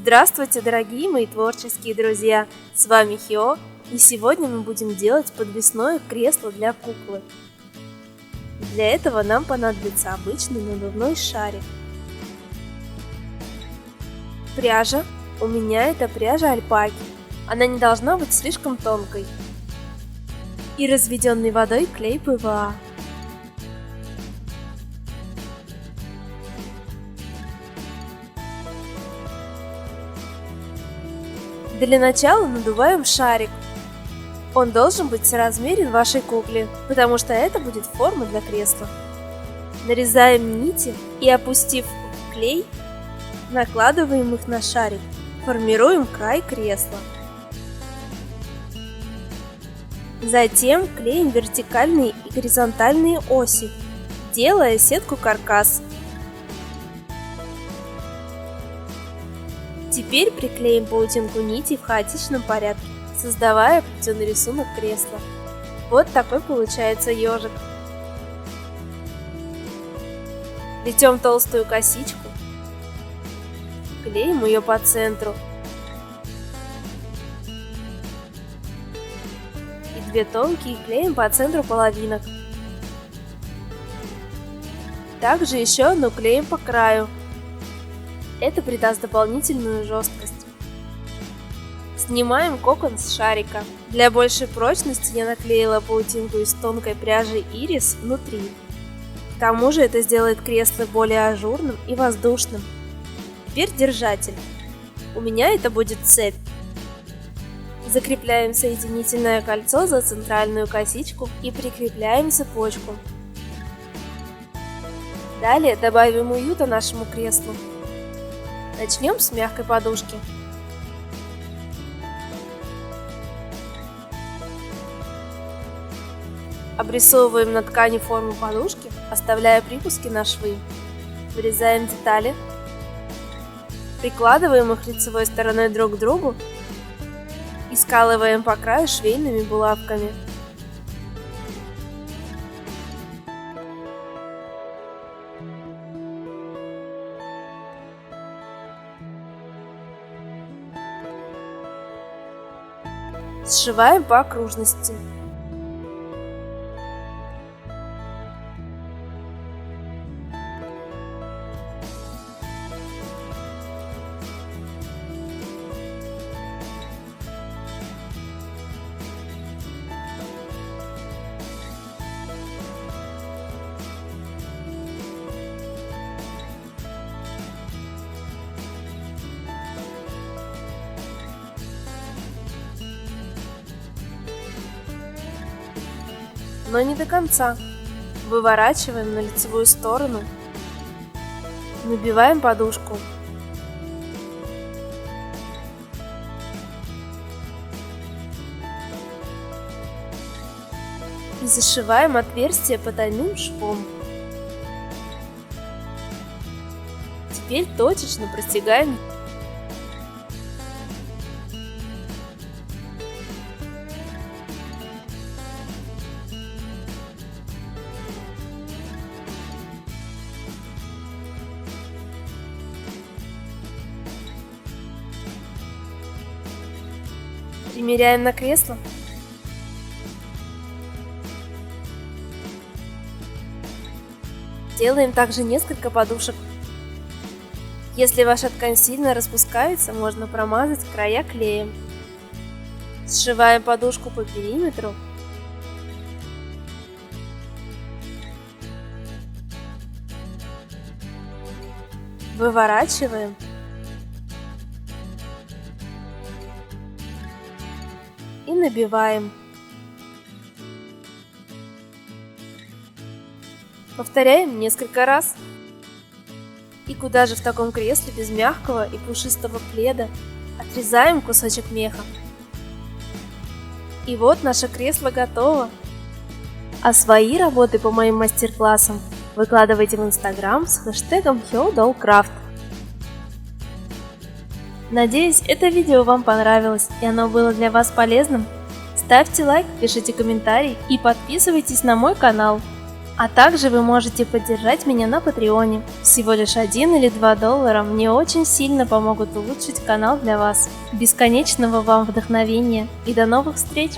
Здравствуйте, дорогие мои творческие друзья! С вами Хио, и сегодня мы будем делать подвесное кресло для куклы. Для этого нам понадобится обычный надувной шарик. Пряжа. У меня это пряжа альпаки. Она не должна быть слишком тонкой. И разведенный водой клей ПВА. Для начала надуваем шарик. Он должен быть соразмерен вашей кукле, потому что это будет форма для кресла. Нарезаем нити и, опустив в клей, накладываем их на шарик. Формируем край кресла. Затем клеим вертикальные и горизонтальные оси, делая сетку-каркас. Теперь приклеим паутинку нитей в хаотичном порядке, создавая плетеный рисунок кресла. Вот такой получается ежик. Плетем толстую косичку, клеим ее по центру и две тонкие клеим по центру половинок. Также еще одну клеим по краю. Это придаст дополнительную жесткость. Снимаем кокон с шарика. Для большей прочности я наклеила паутинку из тонкой пряжи ирис внутри. К тому же это сделает кресло более ажурным и воздушным. Теперь держатель. У меня это будет цепь. Закрепляем соединительное кольцо за центральную косичку и прикрепляем цепочку. Далее добавим уюта нашему креслу. Начнем с мягкой подушки. Обрисовываем на ткани форму подушки, оставляя припуски на швы. Вырезаем детали. Прикладываем их лицевой стороной друг к другу и скалываем по краю швейными булавками. Сшиваем по окружности. Но не до конца. Выворачиваем на лицевую сторону. Набиваем подушку. И зашиваем отверстие потайным швом. Теперь точечно простегаем. Примеряем на кресло. Делаем также несколько подушек. Если ваша ткань сильно распускается, можно промазать края клеем. Сшиваем подушку по периметру. Выворачиваем. И набиваем. Повторяем несколько раз. И куда же в таком кресле без мягкого и пушистого пледа? Отрезаем кусочек меха. И вот наше кресло готово. А свои работы по моим мастер-классам выкладывайте в Instagram с хэштегом HioDollCraft. Надеюсь, это видео вам понравилось и оно было для вас полезным. Ставьте лайк, пишите комментарий и подписывайтесь на мой канал. А также вы можете поддержать меня на Патреоне. Всего лишь 1 или 2 доллара мне очень сильно помогут улучшить канал для вас. Бесконечного вам вдохновения и до новых встреч!